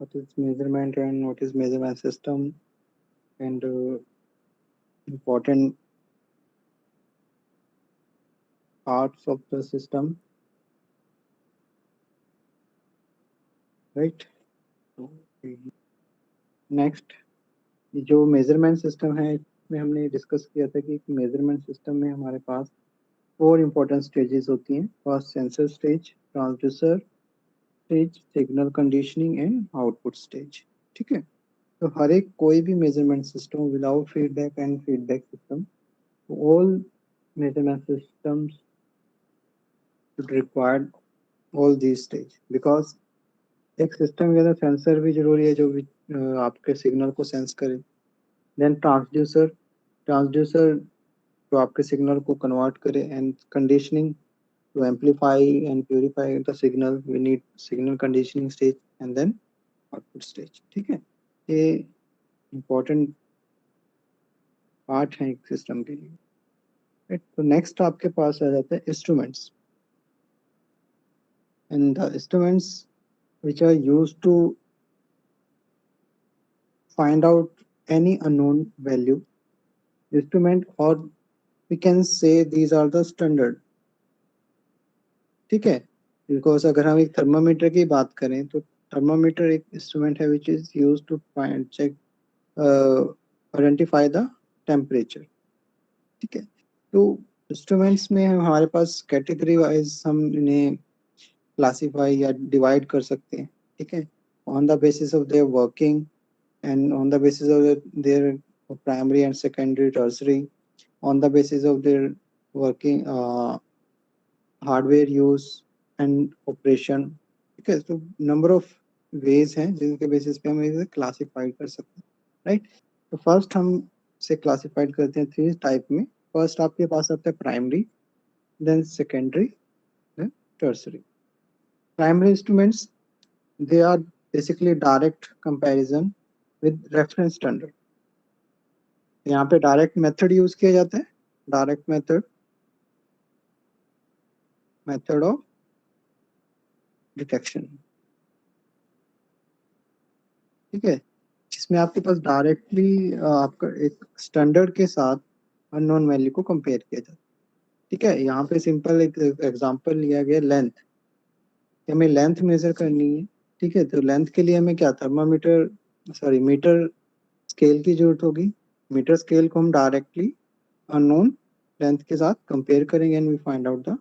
what is measurement and what is measurement system, and important parts of the system, right? Next, जो measurement system है इसमें हमने discuss किया था कि मेजरमेंट सिस्टम में हमारे पास 4 इंपॉर्टेंट स्टेजेस होती हैं। First sensor stage, transducer stage, signal conditioning and output stage. ठीक है, तो हर एक कोई भी measurement system without feedback and feedback system, all measurement systems should require all these stage, because एक सिस्टम के अंदर सेंसर भी जरूरी है जो भी आपके सिग्नल को सेंस करे। देन ट्रांसड्यूसर, ट्रांसड्यूसर जो आपके सिग्नल को कन्वर्ट करे, and conditioning to amplify and purify the signal we need signal conditioning stage, and then output stage। ठीक है, ये important पार्ट है एक सिस्टम के लिए, right? तो नेक्स्ट आपके पास आ जाता है instruments, and the instruments which are used to find out any unknown value instrument, or we can say these are the standard। ठीक है, बिकॉज अगर हम एक थर्मामीटर की बात करें तो थर्मामीटर एक इंस्ट्रूमेंट है which is used to find check identify the temperature. ठीक है, तो इंस्ट्रूमेंट्स में हमारे पास कैटेगरी वाइज हम इन्हें क्लासीफाई या डिवाइड कर सकते हैं। ठीक है, on the basis of their working and on the basis of their primary and secondary tertiary, on the basis of their working hardware use and operation. ठीक है, तो नंबर ऑफ वेज हैं जिनके बेसिस पे हम इसे क्लासिफाइड कर सकते हैं, राइट? तो फर्स्ट हम इसे क्लासिफाइड करते हैं 3 टाइप में। फर्स्ट आपके पास आता है primary, then secondary, then tertiary. Primary instruments, they are basically direct comparison with reference standard. यहाँ पे डायरेक्ट मेथड यूज किया जाता है, डायरेक्ट मेथड ऑफ डिटेक्शन। ठीक है, जिसमें आपके पास डायरेक्टली आपका एक स्टैंडर्ड के साथ अननोन वैल्यू को कंपेयर किया जाता है। ठीक है, यहाँ पे सिंपल एक एग्जांपल लिया गया लेंथ, हमें लेंथ मेजर करनी है। ठीक है, तो लेंथ के लिए हमें क्या थर्मामीटर मीटर स्केल की जरूरत होगी। मीटर स्केल को हम डायरेक्टली अननोन लेंथ के साथ कंपेयर करेंगे and we find out the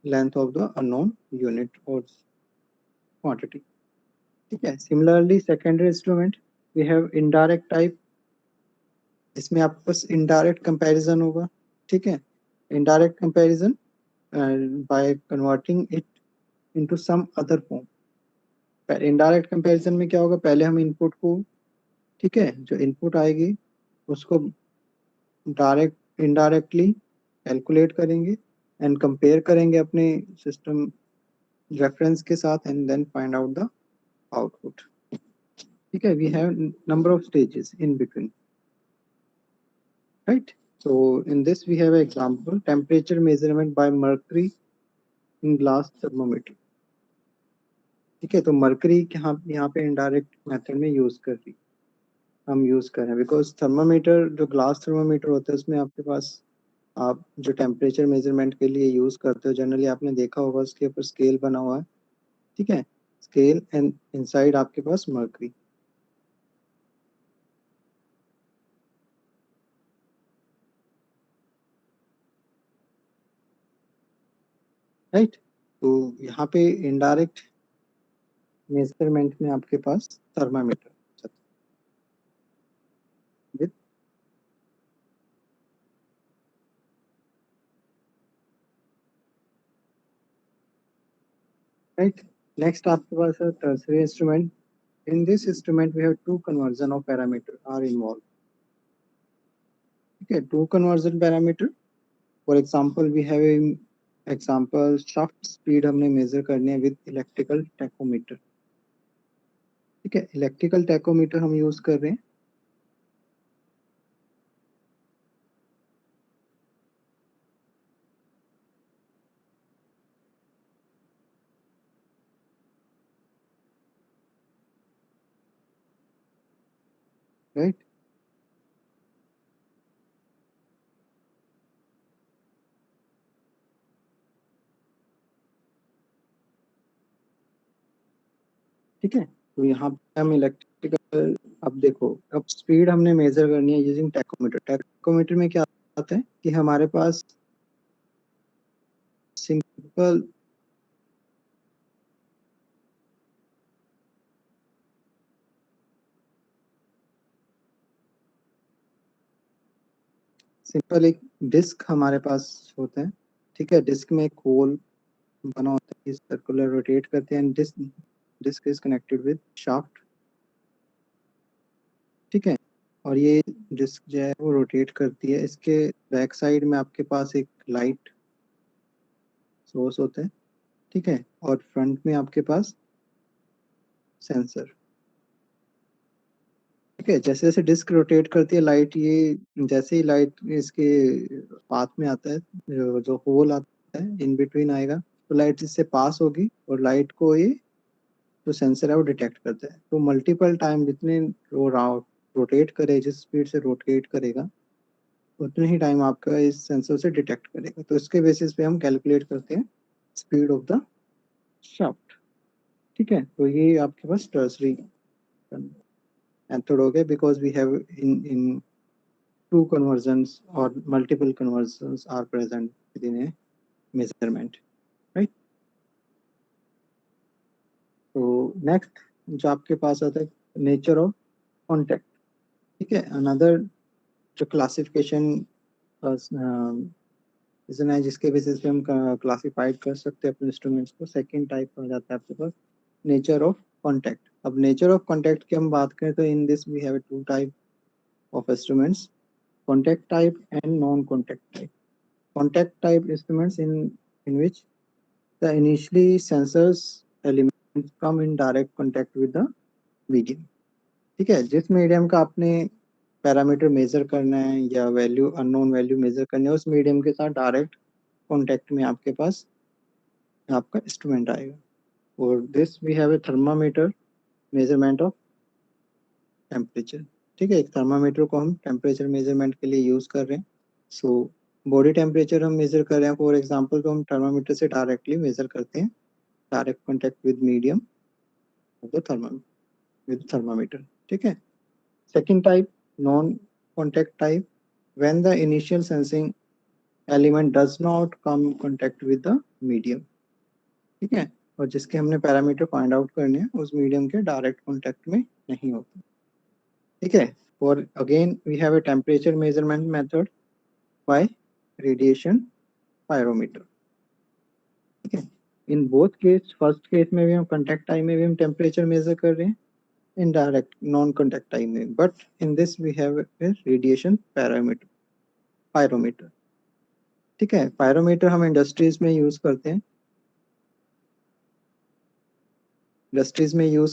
length of the unknown unit और क्वांटिटी। ठीक है, similarly secondary instrument we have indirect type, इसमें आपके पास इनडायरेक्ट कंपैरिजन होगा। ठीक है, indirect comparison by converting it into some other form. Indirect comparison में क्या होगा, पहले हम इनपुट को, ठीक है, जो इनपुट आएगी उसको डायरेक्ट इनडायरेक्टली कैलकुलेट करेंगे एंड कंपेयर करेंगे अपने सिस्टम रेफरेंस के साथ, and then find out the output. ठीक है, we have number of stages in between, right? So in this we have an example, temperature measurement by mercury in glass thermometer। ठीक है, तो mercury यहाँ पे indirect method में use कर रही हम यूज कर रहे हैं, बिकॉज थर्मामीटर जो ग्लास थर्मामीटर होता है उसमें आपके पास आप जो टेम्परेचर मेजरमेंट के लिए यूज करते हो जनरली आपने देखा होगा उसके ऊपर स्केल बना हुआ है। ठीक है, स्केल एंड इनसाइड आपके पास मर्करी। राइट, तो यहाँ पे इनडायरेक्ट मेजरमेंट में आपके पास थर्मामीटर विद right, next आपके पास है tertiary instrument। In this instrument we have 2 conversion of parameter are involved। ठीक है, 2 conversion parameter, for example we have a example shaft speed हमने measure करनी है with electrical tachometer। ठीक है, electrical tachometer हम use कर रहे हैं। राइट। ठीक है, तो यहाँ पे हम इलेक्ट्रिकल, अब देखो, अब स्पीड हमने मेजर करनी है यूजिंग टैकोमीटर। टैकोमीटर में क्या आता है कि हमारे पास सिंपल एक डिस्क हमारे पास होता है। ठीक है, डिस्क में एक होल बना होता है, सर्कुलर रोटेट करते हैं, disk is connected with shaft. ठीक है, और ये डिस्क जो है वो रोटेट करती है। इसके बैक साइड में आपके पास एक लाइट सोर्स होता है। ठीक है, और फ्रंट में आपके पास सेंसर। ठीक है, जैसे जैसे डिस्क रोटेट करती है लाइट, ये जैसे ही लाइट इसके पाथ में आता है, जो होल आता है इन बिटवीन आएगा, तो लाइट इससे पास होगी और लाइट को ये जो सेंसर है वो डिटेक्ट करता है। तो मल्टीपल टाइम जितने वो रोटेट करे, जिस स्पीड से रोटेट करेगा, उतने ही टाइम आपका इस सेंसर से डिटेक्ट करेगा। तो इसके बेसिस पे हम कैलकुलेट करते हैं स्पीड ऑफ द शाफ्ट। ठीक है, तो ये आपके पास टर्सरी मेथड हो गया, because we have in two conversions or multiple conversions are present within a measurement, right? तो नेक्स्ट जो आपके पास आता है नेचर ऑफ कॉन्टैक्ट। ठीक है, अनदर जो क्लासिफिकेशन रीजन है जिसके बेसिस पे हम क्लासिफाइड कर सकते हैं अपने इंस्ट्रूमेंट्स को, सेकंड टाइप आ जाता है आपके पास नेचर ऑफ कॉन्टैक्ट। अब नेचर ऑफ कॉन्टैक्ट की हम बात करें तो in this we have two type of instruments, contact type and non contact type. Contact type instruments in which the initially sensors elements come in direct contact with the medium। ठीक है, जिस medium का आपने parameter major करना है या value, unknown value major करनी है, उस मीडियम के साथ डायरेक्ट कॉन्टेक्ट में आपके पास आपका इंस्ट्रूमेंट आएगा। और this we have a thermometer, measurement of temperature. ठीक है, एक थर्मामीटर को हम टेम्परेचर मेजरमेंट के लिए यूज कर रहे हैं। सो बॉडी टेम्परेचर हम मेजर कर रहे हैं फॉर एग्जांपल, तो हम थर्मामीटर से डायरेक्टली मेजर करते हैं, direct contact with medium of the thermometer. ठीक है, second type non contact type, when the initial sensing element does not come contact with the medium. ठीक है, और जिसके हमने पैरामीटर फाइंड आउट करने हैं उस मीडियम के डायरेक्ट कॉन्टैक्ट में नहीं होते। ठीक है, और again we have a temperature measurement method by radiation pyrometer. ठीक है, in both case, first case में भी हम कॉन्टैक्ट टाइम में भी हम टेम्परेचर मेजर कर रहे हैं, in direct non contact time में, but in this we have a radiation parameter pyrometer. ठीक है, पायरोमीटर हम इंडस्ट्रीज में यूज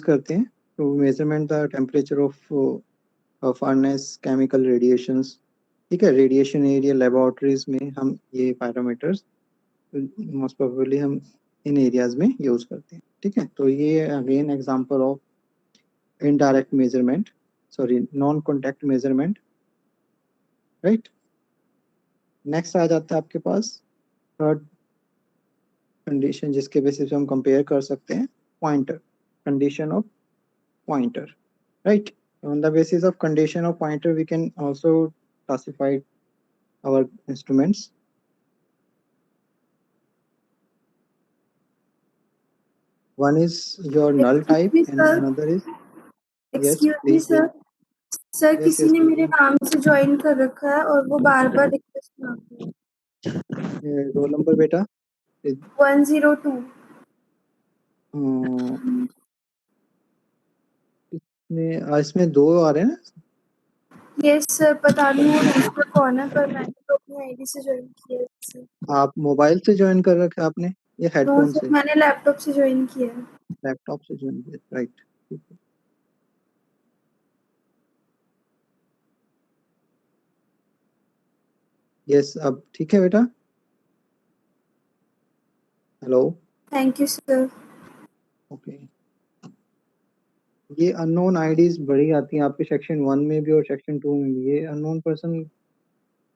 करते हैं, to measurement the temperature of furnace, chemical radiations. ठीक है, रेडिएशन एरिया लेबोरेटरीज में हम ये पायरोमीटर्स मोस्ट प्रोबेबली हम इन एरियाज में यूज करते हैं। ठीक है, तो ये again example of indirect measurement, sorry non contact measurement, right. Next आ जाता है आपके पास थर्ड कंडीशन जिसके बेसिस पे हम कंपेयर कर सकते हैं, pointer, condition of pointer, right. On the basis of condition of pointer we can also classify our instruments। One is your null type and another is, yes excuse me please sir, sir yes किसी yes ने मेरे please। नाम से join कर रखा है और वो बार बार रिक्वेस्ट मांग रहे हैं। रोल नंबर बेटा 102। इसमें दो आ रहे हैं ना। यस सर, पता नहीं वो दूसरा कौन है, पर मैंने तो अपनी आईडी से ज्वाइन किया है सर। आप मोबाइल से ज्वाइन कर रखे हैं आपने या नो हेडफोन सर, से? मैंने लैपटॉप से ज्वाइन किया है। लैपटॉप से ज्वाइन किया, राइट। यस, अब ठीक है बेटा। Hello, thank you sir. Okay. ये अननोन आईडीज बड़ी आती हैं आपके सेक्शन 1 में भी और सेक्शन 2 में भी। ये अननोन पर्सन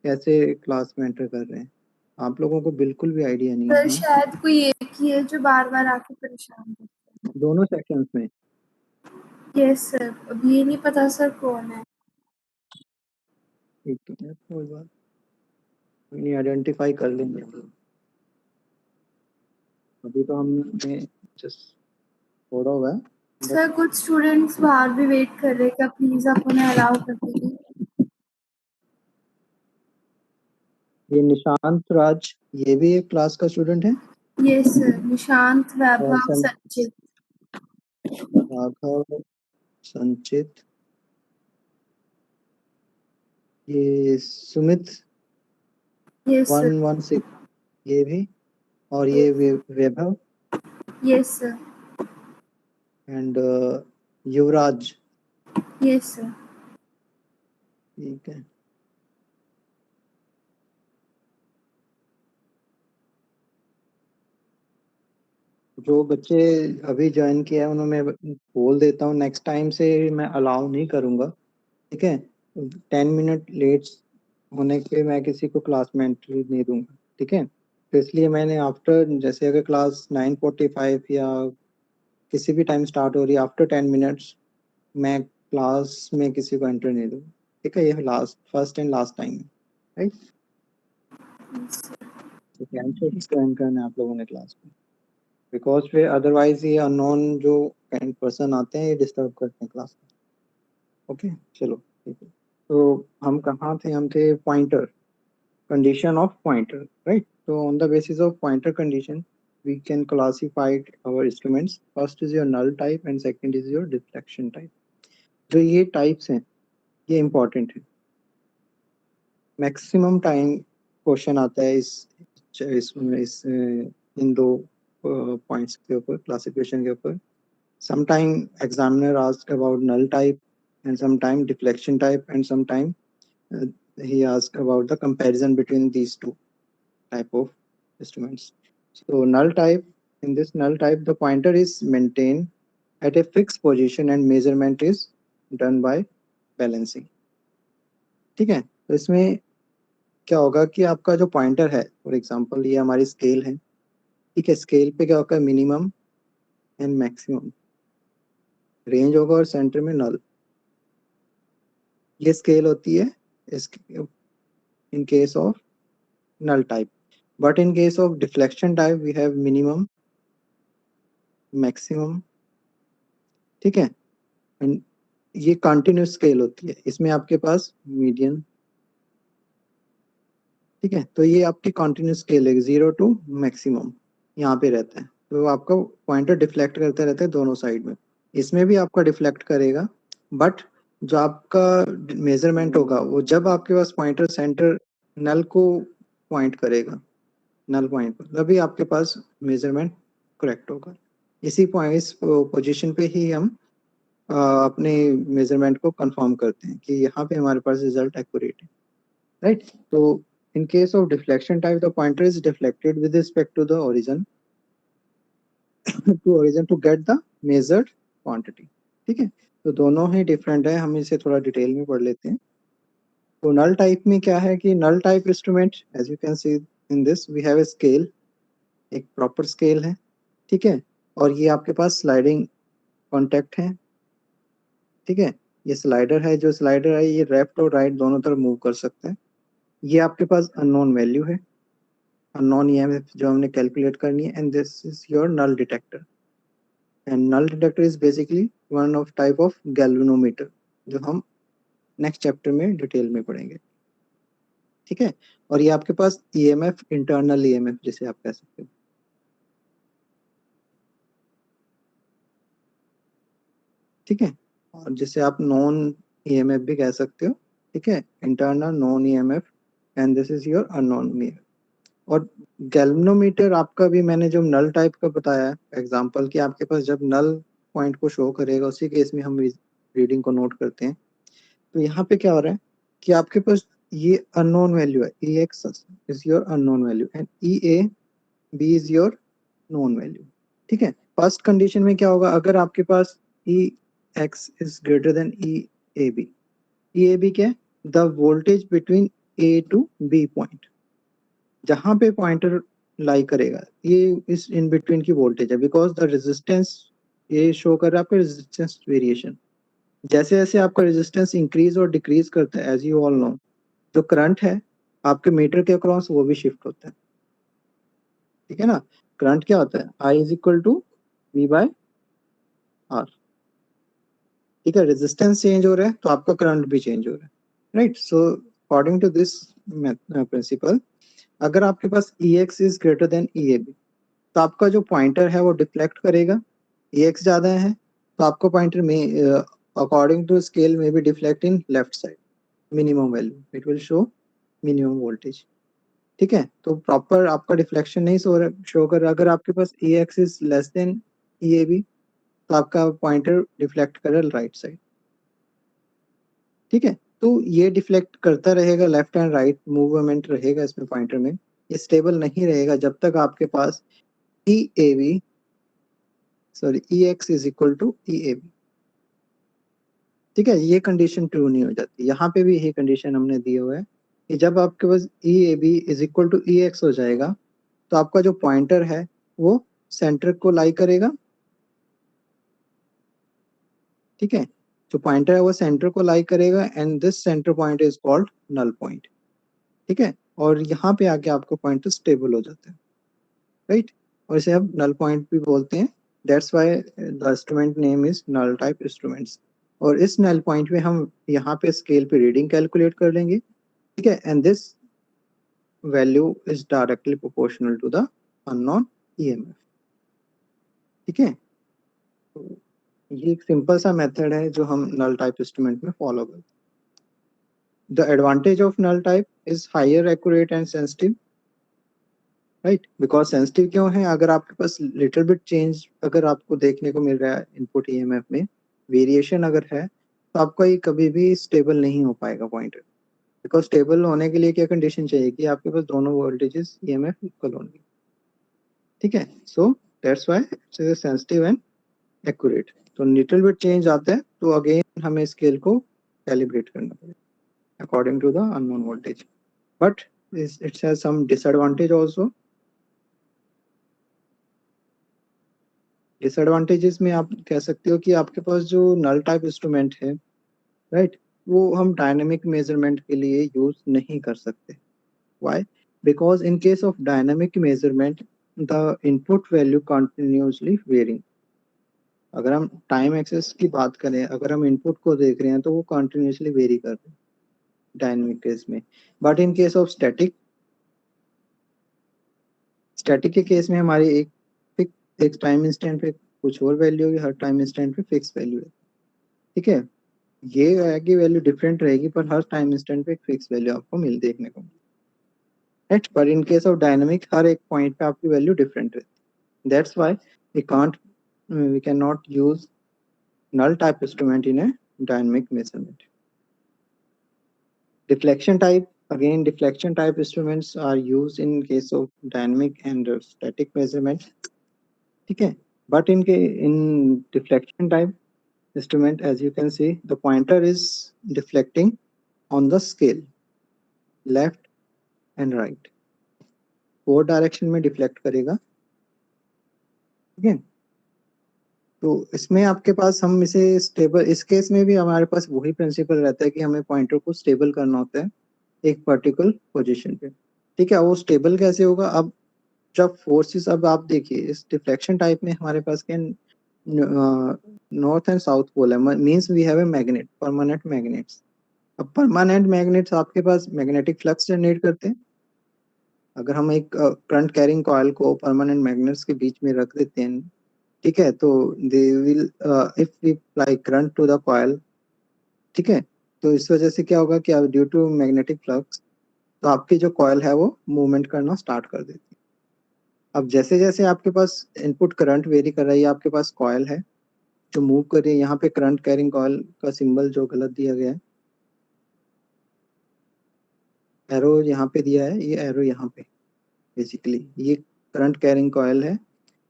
कैसे क्लास में एंटर कर रहे हैं, आप लोगों को बिल्कुल भी आइडिया नहीं है। सर शायद कोई एक ही है जो बार बार आके परेशान करता दोनों सेक्शंस में। है। यस सर, अब ये नहीं पता सर कौन है। ठीक है, कोई बात नहीं, आइडेंटिफाई कर लेंगे। अभी तो हमने जस्ट छोड़ा हुआ है। सर कुछ स्टूडेंट्स बाहर भी वेट कर रहे हैं, क्या प्लीज आप उन्हें अलाउ कर दीजिए। ये निशांत राज, ये भी एक क्लास का स्टूडेंट है। यस सर, निशांत, वैभव, और सचित। राघव, संचित, ये सुमित यस सर। 116, ये भी, और ये Vaibhav yes sir. And Yuvraj. Yes sir. ठीक है, जो बच्चे अभी ज्वाइन किया है उन्हें मैं बोल देता हूँ, नेक्स्ट टाइम से मैं अलाउ नहीं करूँगा। ठीक है, 10 मिनट लेट होने पे मैं किसी को क्लास में एंट्री नहीं दूंगा। ठीक है, तो इसलिए मैंने आफ्टर, जैसे अगर क्लास 9:45 या किसी भी टाइम स्टार्ट हो रही है, आफ्टर 10 मिनट्स मैं क्लास में किसी को एंटर नहीं दूंगा। ठीक है, ये last, first and last time है, राइट। तो कैंसिल ज्वाइन करना है आप लोगों ने क्लास में, बिकॉज फिर अदरवाइज ये अननोन जो पर्सन आते हैं ये डिस्टर्ब करते हैं क्लास में। ओके, चलो ठीक है। तो हम कहाँ थे, हम थे pointer, condition of pointer, right? So on the basis of pointer condition, we can classify our instruments. First is your null type and second is your deflection type. जो ये types हैं ये important है। Maximum time क्वेश्चन आता है इन दो points के ऊपर, क्लासिफिकेशन के ऊपर। Sometime examiner asked about null type and sometime deflection type and sometime he asked about the comparison between these two type of instruments. So null type, in this null type, the pointer is maintained at a fixed position and measurement is done by balancing. ठीक है, तो इसमें क्या होगा कि आपका जो pointer है, फॉर एग्जांपल ये हमारी स्केल है। ठीक है, स्केल पे क्या होगा, मिनिमम एंड मैक्सिमम, रेंज होगा और सेंटर में नल। ये स्केल होती है इन case of null type, but in case of deflection type we have minimum, maximum। ठीक है, एंड ये कंटिन्यूस स्केल होती है, इसमें आपके पास मीडियन। ठीक है, तो ये आपकी कंटिन्यूस स्केल है, 0 to मैक्सिमम यहाँ पे रहता है। तो आपका पॉइंटर डिफ्लेक्ट करते रहते हैं दोनों साइड में, इसमें भी आपका डिफ्लेक्ट करेगा, बट जो आपका मेजरमेंट होगा वो जब आपके पास पॉइंटर सेंटर नल को पॉइंट करेगा, नल पॉइंट पर, तभी आपके पास मेजरमेंट करेक्ट होगा। इसी पॉइंट, इस पोजीशन पे ही हम अपने मेजरमेंट को कंफर्म करते हैं कि यहाँ पे हमारे पास रिजल्ट एक्यूरेट है, राइट। तो in case of deflection type the pointer is deflected with respect to the origin to get the measured quantity. ठीक है, तो दोनों ही डिफरेंट है, हम इसे थोड़ा डिटेल में पढ़ लेते हैं। तो नल टाइप में क्या है कि null type instrument, as you can see in this we have a scale, एक प्रॉपर स्केल है। ठीक है, और ये आपके पास स्लाइडिंग कॉन्टेक्ट है। ठीक है, ये स्लाइडर है, जो स्लाइडर है ये लेफ्ट और राइट दोनों तरफ मूव कर सकते हैं। ये आपके पास अननोन वैल्यू है, अननोन ईएमएफ जो हमने कैलकुलेट करनी है, and this is your null detector. And null detector is basically one of type of galvanometer, जो हम नेक्स्ट चैप्टर में डिटेल में पढ़ेंगे। ठीक है, और ये आपके पास ईएमएफ, इंटरनल ईएमएफ जिसे आप कह सकते हो। ठीक है, और जिसे आप नॉन ईएमएफ भी कह सकते हो। ठीक है, internal non EMF, and this is your unknown EMF. और गैल्वेनोमीटर आपका भी मैंने जो नल टाइप का बताया एग्जांपल, कि आपके पास जब नल पॉइंट को शो करेगा उसी केस में हम रीडिंग को नोट करते हैं। तो यहाँ पे क्या हो रहा है कि आपके पास ये अननोन वैल्यू है, E X is your unknown value and E A B is your known value. ठीक है, फर्स्ट कंडीशन में क्या होगा, अगर आपके पास ई EX is greater than EAB. EAB क्या है? The voltage between A to B point. जहां पे पॉइंटर लाई करेगा ये इस इन बिटवीन की वोल्टेज है, बिकॉज द रेजिस्टेंस ये शो कर रहा है आपका रेजिस्टेंस वेरिएशन। जैसे जैसे आपका रेजिस्टेंस इंक्रीज और डिक्रीज करता है, एज यू ऑल नो, जो करंट है आपके मीटर के अक्रॉस वो भी शिफ्ट होता है। ठीक है ना? करंट क्या होता है? I is equal to V by R। ठीक है, रेजिस्टेंस चेंज हो रहा है तो आपका करंट भी चेंज हो रहा है, right? So according to this principle, अगर आपके पास EX is greater than EAB तो आपका जो पॉइंटर है वो डिफ्लेक्ट करेगा। EX ज्यादा है तो आपका पॉइंटर में अकॉर्डिंग टू स्केल में भी deflect in left side minimum value, it will show minimum voltage. ठीक है, तो प्रॉपर आपका डिफ्लेक्शन नहीं शो कर रहा। अगर आपके पास EX is less then EAB तो आपका पॉइंटर डिफ्लेक्ट कर रहा है राइट साइड। ठीक है, तो ये डिफ्लेक्ट करता रहेगा, लेफ्ट एंड राइट मूवमेंट रहेगा इसमें पॉइंटर में, ये स्टेबल नहीं रहेगा जब तक आपके पास EX is equal to EAB। ठीक है, ये कंडीशन ट्रू नहीं हो जाती। यहाँ पे भी यही कंडीशन हमने दी हुआ है कि जब आपके पास EAB is equal to EX हो जाएगा तो आपका जो पॉइंटर है वो सेंटर को लाई करेगा। ठीक है, जो पॉइंटर है वो सेंटर को लाई करेगा and this centre point is called null point. ठीक है, और यहाँ पे आके आपका पॉइंटर स्टेबल हो जाता है, राइट? और इसे हम नल पॉइंट भी बोलते हैं। That's why the instrument name is null type instruments. और इस नल पॉइंट में हम यहाँ पे स्केल पे रीडिंग कैलकुलेट कर लेंगे। ठीक है, and this value is directly proportional to the unknown EMF। ठीक है, तो ये एक सिंपल सा मेथड है जो हम नल टाइप इंस्ट्रूमेंट में फॉलो करते हैं। The advantage of null type is higher accurate and sensitive, right? Because sensitive क्यों है? अगर आपके पास little bit change अगर आपको देखने को मिल रहा है इनपुट EMF में, वेरिएशन अगर है तो आपका ये कभी भी स्टेबल नहीं हो पाएगा पॉइंटर। बिकॉज स्टेबल होने के लिए क्या कंडीशन चाहिए कि आपके पास दोनों वोल्टेजेस EMF इक्वल होंगे। ठीक है, so that's why it's sensitive and accurate. तो लिटिल बिट चेंज आता है तो अगेन हमें स्केल को कैलिब्रेट करना पड़ेगा according to the unknown voltage, but it has some disadvantage also. Disadvantages में आप कह सकते हो कि आपके पास जो नल टाइप इंस्ट्रूमेंट है, राइट, वो हम डायनेमिक मेजरमेंट के लिए यूज नहीं कर सकते। Why? Because in case of dynamic measurement the input value continuously varying. अगर हम टाइम एक्सेस की बात करें, अगर हम इनपुट को देख रहे हैं तो वो कंटिन्यूसली वेरी कर रहे हैं डायनेमिक केस में। But in case of static के केस में हमारी एक टाइम इंस्टेंट पे कुछ और वैल्यू होगी, हर टाइम इंस्टेंट पे फिक्स वैल्यू है। ठीक है, ये है कि वैल्यू डिफरेंट रहेगी पर हर टाइम इंस्टेंट पे एक फिक्स वैल्यू आपको देखने को राइट। पर इन केस ऑफ डायनामिक हर एक पॉइंट पे आपकी वैल्यू डिफरेंट रहती है। That's why we can not use null type instrument in a dynamic measurement. Deflection type, again deflection type instruments are used in case of dynamic and static measurement. ठीक है, but in deflection type instrument, as you can see, the pointer is deflecting on the scale left and right, four direction में deflect करेगा। ठीक है, तो इसमें आपके पास हम इसे स्टेबल, इस केस में भी हमारे पास वही प्रिंसिपल रहता है कि हमें पॉइंटर को स्टेबल करना होता है एक पर्टिकुलर पोजीशन पे। ठीक है, वो स्टेबल कैसे होगा? अब जब फोर्सेस, अब आप देखिए इस डिफ्लेक्शन टाइप में हमारे पास क्या नॉर्थ एंड साउथ पोल है, means we have a magnet, permanent magnets. अब परमानेंट मैग्नेट्स आपके पास मैग्नेटिक फ्लक्स जनरेट करते हैं। अगर हम एक करंट कैरिंग कॉइल को परमानेंट मैग्नेट्स के बीच में रख देते हैं, ठीक है, तो they will if we apply current to the coil, ठीक है, तो इस वजह से क्या होगा कि ड्यू टू मैग्नेटिक फ्लक्स तो आपकी जो कॉइल है वो मूवमेंट करना स्टार्ट कर देती है। अब जैसे जैसे आपके पास इनपुट करंट वेरी कर रही है, आपके पास कॉइल है जो मूव कर रही है। यहाँ पे करंट कैरिंग कॉइल का सिंबल जो गलत दिया गया है, एरो यहाँ पे दिया है, ये एरो यहाँ पे बेसिकली ये करंट कैरिंग कॉइल है।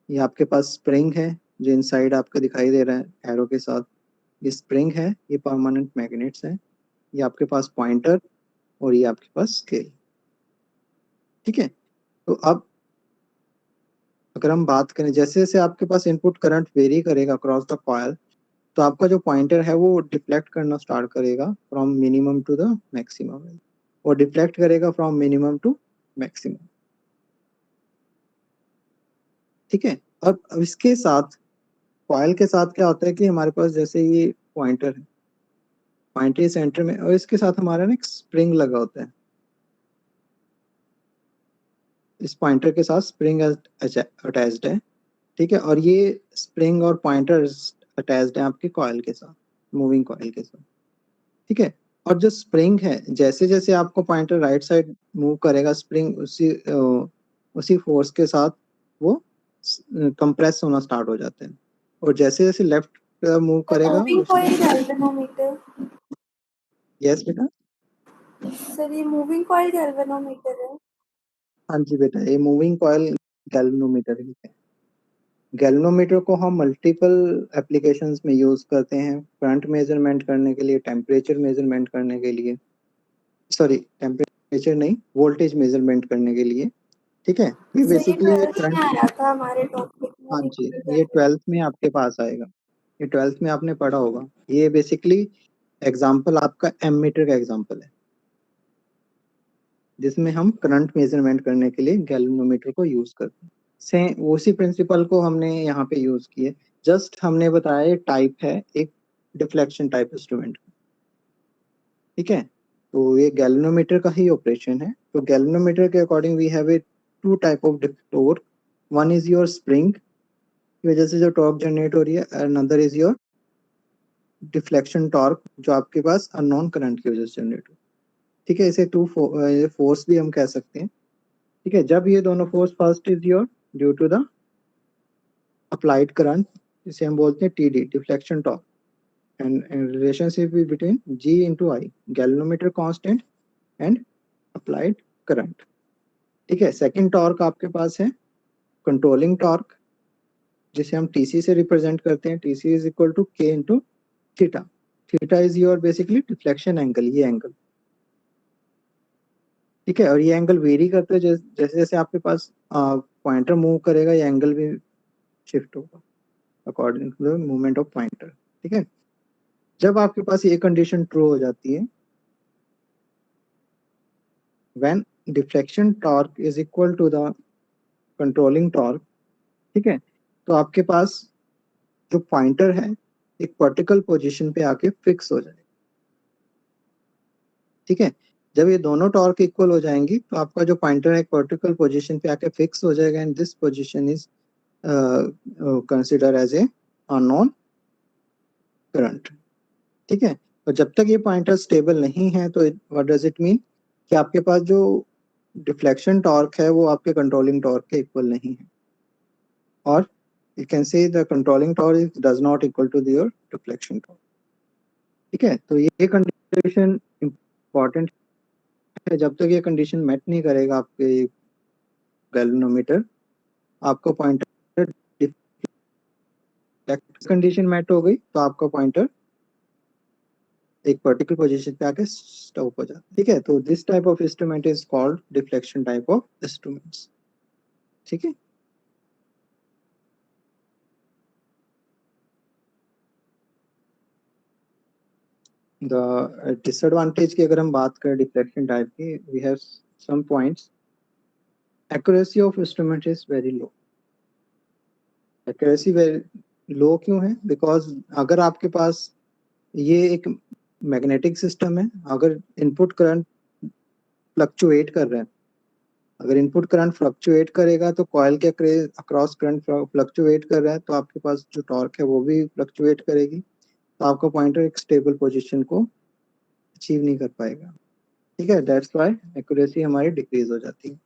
ये आपके पास स्प्रिंग है जो इनसाइड आपका दिखाई दे रहा है एरो के साथ, ये स्प्रिंग है, ये परमानेंट मैग्नेट्स है, ये आपके पास पॉइंटर और ये आपके पास स्केल। ठीक है, तो अब अगर हम बात करें, जैसे जैसे आपके पास इनपुट करंट वेरी करेगा अक्रॉस द कॉइल, तो आपका जो पॉइंटर है वो डिफ्लेक्ट करना स्टार्ट करेगा from minimum to the maximum, और डिफ्लेक्ट करेगा फ्रॉम मिनिमम टू मैक्सिमम। ठीक है, अब इसके साथ कॉइल के साथ क्या होता है कि हमारे पास जैसे ये पॉइंटर है, पॉइंटर सेंटर में, और इसके साथ हमारा ना एक स्प्रिंग लगा होता है। इस पॉइंटर के साथ स्प्रिंग अटैच्ड है। ठीक है, और ये स्प्रिंग और पॉइंटर अटैच्ड है आपके कॉइल के साथ, मूविंग कॉइल के साथ। ठीक है, और जो स्प्रिंग है, जैसे जैसे आपको पॉइंटर राइट साइड मूव करेगा, स्प्रिंग उसी फोर्स के साथ वो कंप्रेस होना स्टार्ट हो जाते हैं, और जैसे जैसे लेफ्ट मूव करेगा मूविंग उसी। Coil galvanometer. यस बेटा। सर ये मूविंग कॉइल गैल्वेनोमीटर है। हाँ जी बेटा, ये मूविंग कॉइल गैल्वेनोमीटर है। गैल्वेनोमीटर को हम मल्टीपल एप्लीकेशंस में यूज करते हैं, करंट मेजरमेंट करने के लिए, टेम्परेचर मेजरमेंट करने के लिए, सॉरी टेम्परेचर नहीं, वोल्टेज मेजरमेंट करने के लिए। ठीक है, ये सर ये बेसिकली 12th में करंट। आया था हमारे टॉपिक हाँ मूविंग जी, कॉइल ये गैल्वेनोमीटर। 12th में आपके पास आएगा, ये 12th में आपने पढ़ा होगा। ये बेसिकली एग्जाम्पल आपका एमीटर का एग्जाम्पल है, जिसमें हम करंट मेजरमेंट करने के लिए गैल्वेनोमीटर को यूज करते हैं। से उसी प्रिंसिपल को हमने यहाँ पे यूज किए, जस्ट हमने बताया ये टाइप है एक डिफ्लेक्शन टाइप इंस्ट्रूमेंट। ठीक है, तो ये गैल्वेनोमीटर का ही ऑपरेशन है। तो गैल्वेनोमीटर के according we have a two type of torque, one is your spring की वजह से जो टॉर्क जनरेट हो रही है, another is your deflection torque जो आपके पास अननोन करंट की वजह से जनरेट हो। ठीक है, इसे टू फोर्स भी हम कह सकते हैं। ठीक है, जब ये दोनों force, first is your due to the applied current, जिसे हम बोलते हैं TD, deflection torque, and relationship is between G into I, galvanometer constant and applied current। ठीक है, सेकंड टॉर्क आपके पास है कंट्रोलिंग टॉर्क, जिसे हम TC से रिप्रेजेंट करते हैं। TC is equal to K into theta. Theta is your basically deflection angle, ये एंगल। ठीक है, और ये एंगल वेरी करते हैं जैसे जैसे आपके पास पॉइंटर मूव करेगा, ये एंगल भी शिफ्ट होगा according to the movement of pointer. ठीक है, जब आपके पास ये कंडीशन ट्रू हो जाती है, when deflection torque is equal to the controlling torque, ठीक है, तो आपके पास जो पॉइंटर है एक पर्टिकुलर पोजीशन पे आके फिक्स हो जाएगा। ठीक है, जब ये दोनों टॉर्क इक्वल हो जाएंगी तो आपका जो पॉइंटर है एक पर्टिकुलर पोजीशन पे आके फिक्स हो जाएगा, and this position is consider as a unknown current. ठीक है, और जब तक ये पॉइंटर स्टेबल नहीं है तो व्हाट डज इट मीन कि आपके पास जो डिफ्लेक्शन टॉर्क है वो आपके कंट्रोलिंग टॉर्क के इक्वल नहीं है, और you can say the controlling torque does not equal to your deflection torque। ठीक है, तो ये कंडीशन इंपॉर्टेंट है। जब तक ये कंडीशन मेट नहीं करेगा आपके गैल्वेनोमीटर, आपका पॉइंटर, कंडीशन मेट हो गई तो आपका पॉइंटर एक पर्टिकुलर पोजीशन पे आके स्टॉप हो जाता है। ठीक है, तो this type of instrument is called deflection type of instruments. ठीक है, द डिसएडवांटेज की अगर हम बात करें डिफ्लेक्शन टाइप की, we have some points. Accuracy of instrument is very low. Accuracy very low क्यों है? बिकॉज अगर आपके पास ये एक मैग्नेटिक सिस्टम है, अगर इनपुट करंट फ्लक्चुएट कर रहा है, अगर इनपुट करंट फ्लक्चुएट करेगा तो कॉइल के अक्रॉस करंट फ्लक्चुएट कर रहा है, तो आपके पास जो टॉर्क है वो भी फ्लक्चुएट करेगी, तो आपका पॉइंटर एक स्टेबल पोजीशन को अचीव नहीं कर पाएगा। ठीक है, दैट्स व्हाई एक्यूरेसी हमारी डिक्रीज हो जाती है।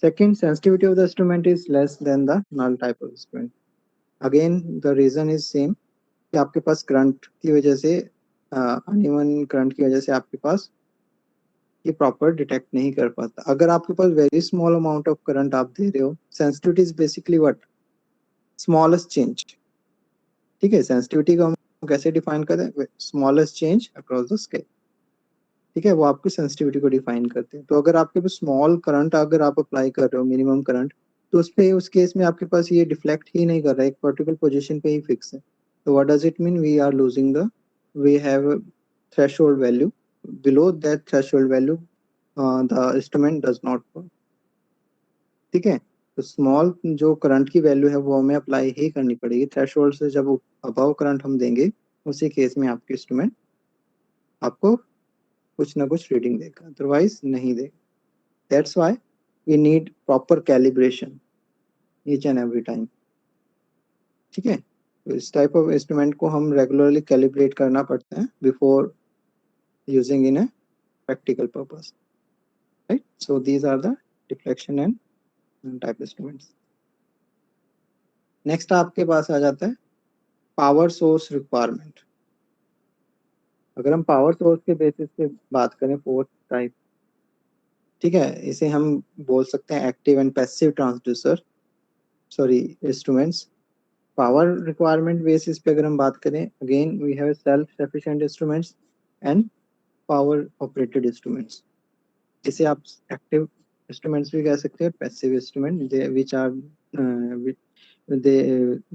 Second, sensitivity of the instrument is less than the null type of instrument. Again the reason is same कि आपके पास करंट की वजह से, अनइवन करंट की वजह से आपके पास ये प्रॉपर डिटेक्ट नहीं कर पाता। अगर आपके पास very small amount of current आप दे रहे हो, sensitivity is basically what, smallest change. ठीक है, सेंसिटिविटी को हम कैसे डिफाइन करते हैं, smallest change across the scale, ठीक है, वो आपकी सेंसिटिविटी को डिफाइन करते हैं। तो अगर आपके पास स्मॉल करंट अगर आप अप्लाई कर रहे हो, मिनिमम करंट, तो उस केस में आपके पास ये डिफ्लेक्ट ही नहीं कर रहा है, एक पर्टिकुलर पोजीशन पे ही फिक्स है। तो what does it mean, we are losing the, we have threshold value, below that threshold value the instrument does not work, ठीक है। तो स्मॉल जो करंट की वैल्यू है वो हमें अप्लाई ही करनी पड़ेगी, थ्रेशोल्ड से जब अबव करंट हम देंगे उसी केस में आपके इंस्ट्रूमेंट आपको कुछ ना कुछ रीडिंग देगा, अदरवाइज नहीं देगा। That's why we need proper calibration each and every time, ठीक है। तो इस टाइप ऑफ इंस्ट्रूमेंट को हम रेगुलरली कैलिब्रेट करना पड़ता है before using in a practical purpose, right. So these are the deflection and type instruments. Next आपके पास आ जाता है पावर सोर्स रिक्वायरमेंट। अगर हम पावर सोर्स के बेसिस पे बात करें, फोर्थ टाइप, ठीक है, इसे हम बोल सकते हैं active and passive transducer, sorry, instruments. Power requirement basis पे अगर हम बात करें, again we have self sufficient instruments and power operated instruments. इसे आप एक्टिव इंस्ट्रूमेंट्स भी कह सकते हैं, passive instrument which are the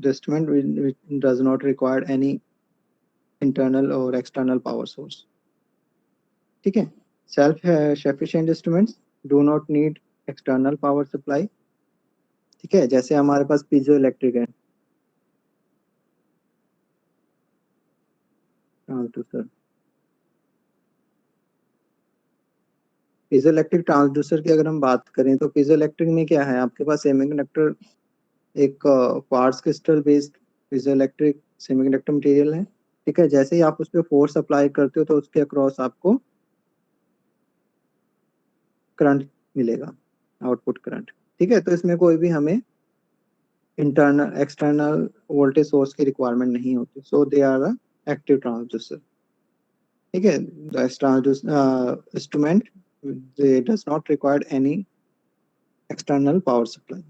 instrument which does not require any internal or external power source, ठीक है। Self sufficient instruments do not need external power supply, ठीक है, जैसे हमारे पास पीजो इलेक्ट्रिक है ट्रांसड्यूसर। पीजो इलेक्ट्रिक ट्रांसड्यूसर की अगर हम बात करें तो पीजो इलेक्ट्रिक में क्या है, आपके पास सेमीकंडक्टर, एक quartz crystal based piezo electric semiconductor material है, ठीक है। जैसे ही आप उस पर फोर्स अप्लाई करते हो तो उसके अक्रॉस आपको करंट मिलेगा, आउटपुट करंट, ठीक है। तो इसमें कोई भी हमें इंटरनल एक्सटर्नल वोल्टेज सोर्स की रिक्वायरमेंट नहीं होती, so they are the active transducer, ठीक है। Instrument they does not require any external power supply,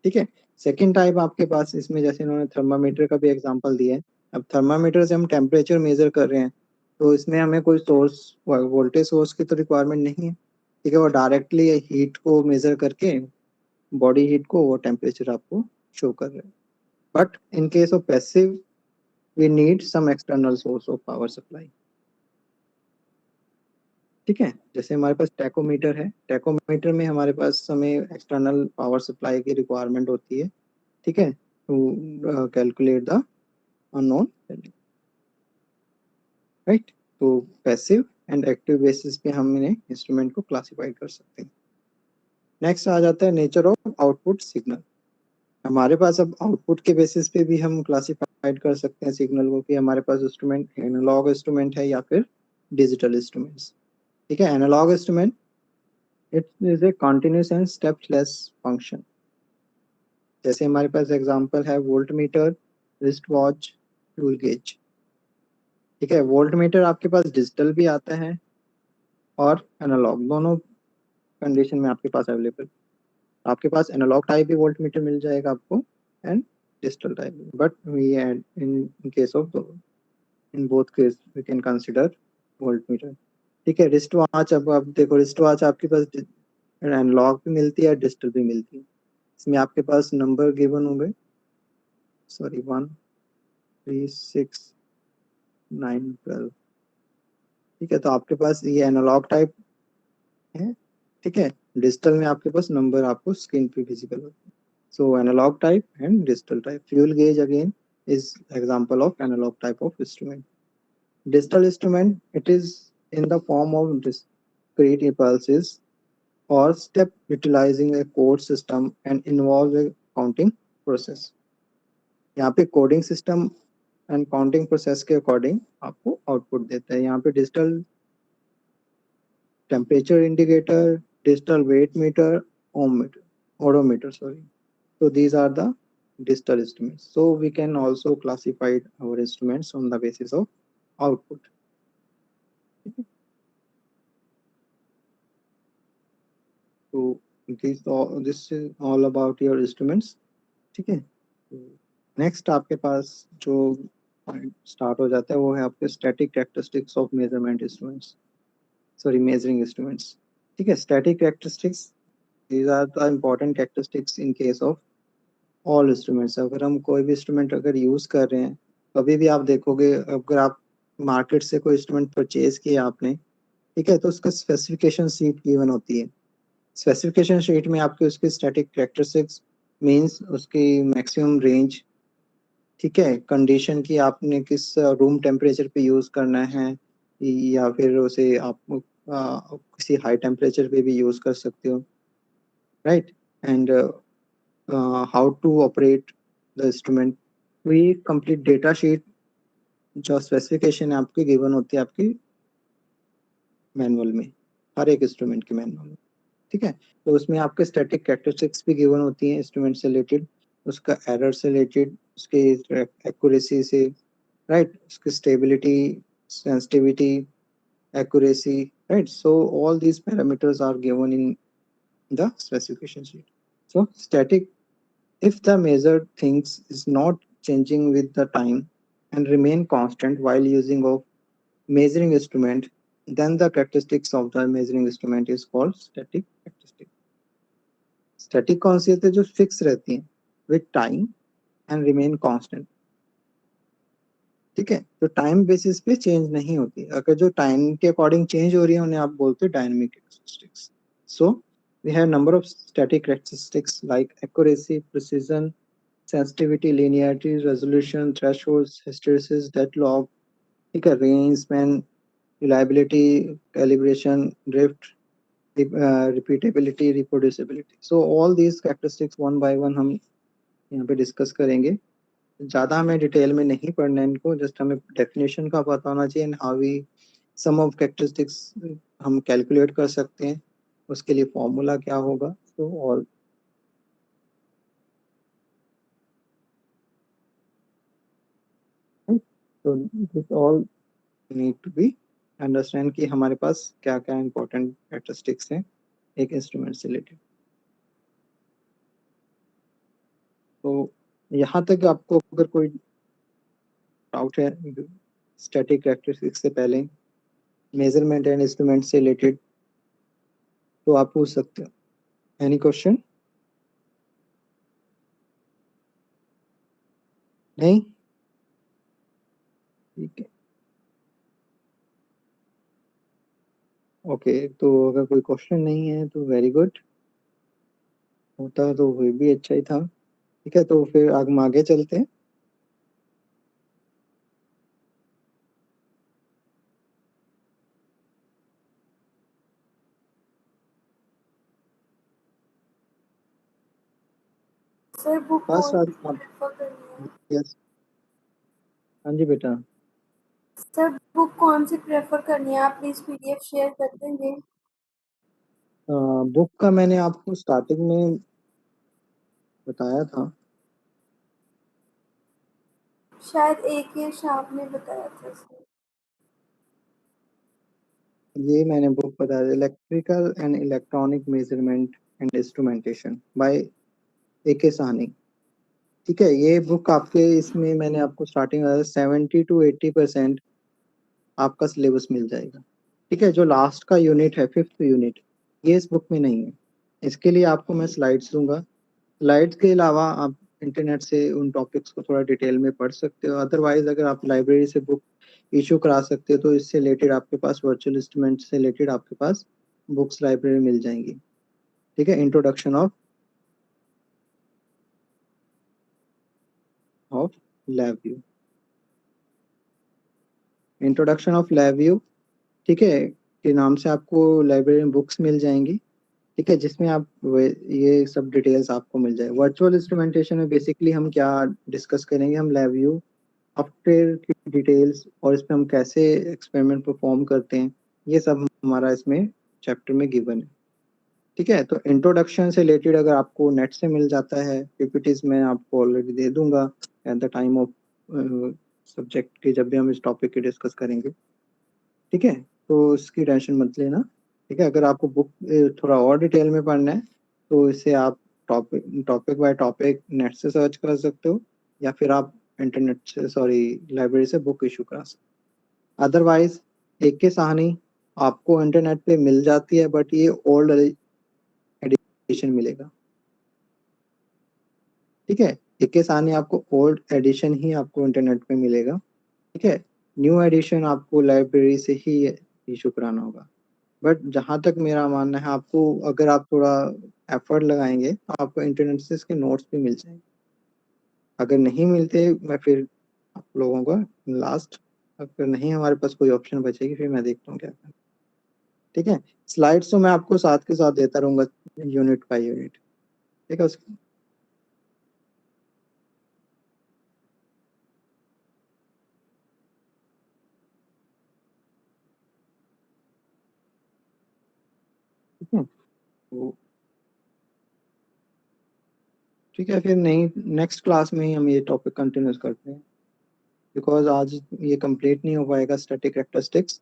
ठीक है। सेकेंड टाइप आपके पास इसमें, जैसे इन्होंने थर्मामीटर का भी एग्जांपल दिया है, अब थर्मामीटर से हम टेम्परेचर मेजर कर रहे हैं, तो इसमें हमें कोई सोर्स, वोल्टेज सोर्स की तो रिक्वायरमेंट नहीं है, ठीक है। वो डायरेक्टली हीट को मेजर करके, बॉडी हीट को, वो टेम्परेचर आपको शो कर रहे हैं। But in case of passive we need some external source of power supply, ठीक है। जैसे हमारे पास टैकोमीटर है, टैकोमीटर में हमारे पास हमें एक्सटर्नल पावर सप्लाई की रिक्वायरमेंट होती है, ठीक है, to calculate the unknown value, right. तो पैसिव एंड एक्टिव बेसिस पे हम इन्हें इंस्ट्रूमेंट को क्लासिफाई कर सकते हैं। नेक्स्ट आ जाता है नेचर ऑफ आउटपुट सिग्नल। हमारे पास अब आउटपुट के बेसिस पे भी हम क्लासिफाइड कर सकते हैं सिग्नल को, कि हमारे पास इंस्ट्रूमेंट एनालॉग इंस्ट्रूमेंट है या फिर डिजिटल इंस्ट्रूमेंट्स, ठीक है। Analog instrument, it is a continuous and stepless function. जैसे हमारे पास एग्जांपल है volt meter, wrist watch, fuel gauge, ठीक है। वोल्ट मीटर आपके पास डिजिटल भी आता है और एनालॉग, दोनों कंडीशन में आपके पास अवेलेबल। आपके पास एनालॉग टाइप भी वोल्ट मीटर मिल जाएगा आपको and digital type, but we add in case of, in both case we can consider volt meter, ठीक है। रिस्ट वॉच, अब आप देखो, रिस्ट वॉच आपके पास एनालॉग भी मिलती है, डिजिटल भी मिलती है। इसमें आपके पास नंबर गिवन होंगे, सॉरी 1 3 6 9 12, ठीक है। तो आपके पास ये एनालॉग टाइप है, ठीक है। डिजिटल में आपके पास नंबर आपको स्क्रीन पे विजिबल होता है। So analog type and digital type. Fuel gauge again is example of analog type of instrument. Digital instrument, it is in the form of discrete impulses or step utilizing a code system and involves a counting process. यहाँ पे coding system and counting process के according आपको output देता है। यहाँ पे digital temperature indicator, digital weight meter, odometer, sorry. So these are the digital instruments. So we can also classify our instruments on the basis of output. So this is all about your instruments, ठीक है। Next आपके पास जो point start हो जाता है, वो है आपके static characteristics of measurement instruments, sorry measuring instruments. ठीक है, static characteristics, these are the important characteristics in case of all instruments। अगर हम कोई भी इंस्ट्रूमेंट अगर यूज कर रहे हैं, कभी भी आप देखोगे, अगर आप मार्केट से कोई इंस्ट्रूमेंट परचेज किया आपने, ठीक है, तो उसका स्पेसिफिकेशन शीट गिवन होती है। स्पेसिफिकेशन शीट में आपके उसके स्टैटिक कैरेक्टरिस्टिक्स मींस उसकी मैक्सिमम रेंज, ठीक है, कंडीशन की आपने किस रूम टेम्परेचर पे यूज करना है, या फिर उसे आप किसी हाई टेम्परेचर पे भी यूज कर सकते हो, right, and how to operate the instrument. तो ये कंप्लीट डेटा शीट जो स्पेसिफिकेशन है आपकी गिवन होती है आपकी मैनुअल में, हर एक इंस्ट्रूमेंट के मैनुअल में। ठीक है, तो उसमें आपके स्टैटिक कैरेक्टरिस्टिक्स भी गिवन होती हैं इंस्ट्रूमेंट से रिलेटेड, उसका एरर से रिलेटेड, उसके एक्यूरेसी से, राइट, उसकी stability, sensitivity, accuracy, right? So all these parameters are given in the specification sheet. So static, if the measured things is not changing with the time and remain constant while using of measuring instrument, then the characteristics of the measuring instrument is called static characteristic। static कौन सी होती है? जो fix रहती हैं with time and remain constant। ठीक है, तो time basis पे चेंज नहीं होती, अगर जो टाइम के अकॉर्डिंग चेंज हो रही है उन्हें आप बोलते हैं dynamic characteristics. So we have number of static characteristics like accuracy, precision, sensitivity, linearity, resolution, thresholds, hysteresis, deadlock, ठीक है, range span, reliability, calibration, drift, repeatability, reproducibility. So all these characteristics one by one हम यहाँ पे discuss करेंगे। ज़्यादा हमें detail में नहीं पढ़ना है इनको, जस्ट हमें डेफिनेशन का पता होना चाहिए and how we some of characteristics हम कैलकुलेट कर सकते हैं, उसके लिए फॉर्मूला क्या होगा। तो ऑल तो this all need to be understand कि हमारे पास क्या क्या इंपॉर्टेंट कैरेक्टरिस्टिक्स हैं एक इंस्ट्रूमेंट से रिलेटेड। तो यहाँ तक आपको अगर कोई डाउट है स्टैटिक कैरेक्टरिस्टिक्स से पहले मेजरमेंट एंड इंस्ट्रूमेंट से रिलेटेड, तो आप पूछ सकते हो। Any question? नहीं, ठीक है, ओके। तो अगर कोई क्वेश्चन नहीं है तो वेरी गुड, होता तो वो भी अच्छा ही था। ठीक है, तो फिर हम आगे चलते हैं। सर बुक बस कौन आज सी आप, प्रेफर करनी है? यस, हाँ जी बेटा। सर बुक कौन सी प्रेफर करनी है? आप प्लीज पीडीएफ शेयर कर देंगे? बुक का मैंने आपको स्टार्टिंग में बताया था, शायद एक ही शाप ने बताया था सर। ये मैंने बुक बताया, electrical and electronic measurement and instrumentation by A K. Sawhney. ठीक है, ये बुक आपके इसमें मैंने आपको स्टार्टिंग 70 to 80% आपका सिलेबस मिल जाएगा। ठीक है, जो लास्ट का यूनिट है 5th यूनिट, ये इस बुक में नहीं है। इसके लिए आपको मैं स्लाइड्स दूंगा, स्लाइड्स के अलावा आप इंटरनेट से उन टॉपिक्स को थोड़ा डिटेल में पढ़ सकते हो। अदरवाइज अगर आप लाइब्रेरी से बुक इशू करा सकते हो तो इससे रिलेटेड आपके पास वर्चुअल इंस्ट्रूमेंट से रिलेटेड आपके पास बुक्स लाइब्रेरी मिल जाएंगी। ठीक है, introduction of lab view, introduction of lab view, ठीक है, के नाम से आपको लाइब्रेरी में बुक्स मिल जाएंगी। ठीक है, जिसमें आप ये सब डिटेल्स आपको मिल जाए। वर्चुअल इंस्ट्रूमेंटेशन में बेसिकली हम क्या डिस्कस करेंगे, हम लैब व्यू सॉफ्टवेयर की डिटेल्स और इसमें हम कैसे एक्सपेरिमेंट परफॉर्म करते हैं, ये सब हमारा इसमें चैप्टर में गिवन है। ठीक है, तो इंट्रोडक्शन से रिलेटेड अगर आपको नेट से मिल जाता है, पीपीटीज मैं आपको ऑलरेडी दे दूंगा at the time of subject के, जब भी हम इस टॉपिक की डिस्कस करेंगे। ठीक है, तो इसकी टेंशन मत लेना। ठीक है, अगर आपको बुक थोड़ा और डिटेल में पढ़ना है तो इसे आप topic topic by topic net से सर्च कर सकते हो, या फिर आप इंटरनेट से लाइब्रेरी से बुक इशू करा सकते। अदरवाइज एक के कहानी आपको इंटरनेट पे मिल जाती है, बट ये ओल्ड एडिशन मिलेगा। ठीक है, एक के कहानी आपको ओल्ड एडिशन ही आपको इंटरनेट पे मिलेगा। ठीक है, न्यू एडिशन आपको लाइब्रेरी से ही इशू कराना होगा। बट जहाँ तक मेरा मानना है, आपको अगर आप थोड़ा एफर्ट लगाएंगे तो आपको इंटरनेट से इसके नोट्स भी मिल जाएंगे। अगर नहीं मिलते, मैं फिर आप लोगों को लास्ट, अगर नहीं हमारे पास कोई ऑप्शन बचेगी, फिर मैं देखता हूँ क्या करना। ठीक है, स्लाइड्स तो मैं आपको साथ के साथ देता रहूँगा यूनिट बाय यूनिट। ठीक है, उसके ठीक है, तो ठीक है, फिर नहीं नेक्स्ट क्लास में ही हम ये टॉपिक कंटिन्यूस करते हैं, बिकॉज आज ये कंप्लीट नहीं हो पाएगा स्टैटिक कैरेक्टरिस्टिक्स।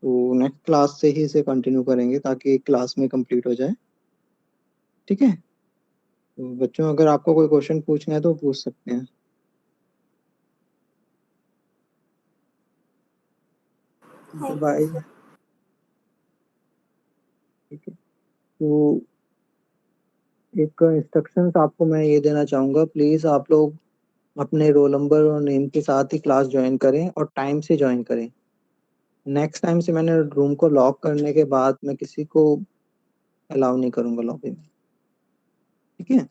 तो नेक्स्ट क्लास से ही इसे कंटिन्यू करेंगे ताकि क्लास में कंप्लीट हो जाए। ठीक है, तो बच्चों अगर आपको कोई क्वेश्चन पूछना है तो पूछ सकते हैं। Thank you bye. सर। ठीक है, तो एक इंस्ट्रक्शंस आपको मैं ये देना चाहूँगा, प्लीज़ आप लोग अपने रोल नंबर और नेम के साथ ही क्लास ज्वाइन करें और टाइम से ज्वाइन करें। नेक्स्ट टाइम से मैंने रूम को लॉक करने के बाद मैं किसी को अलाउ नहीं करूँगा लॉबी में। ठीक है,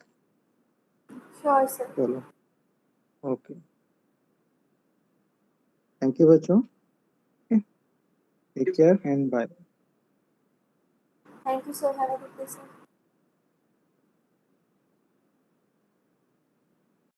श्योर सर। चलो, ओके, थैंक यू बच्चों, take care and bye. Thank you sir. Have a good day sir.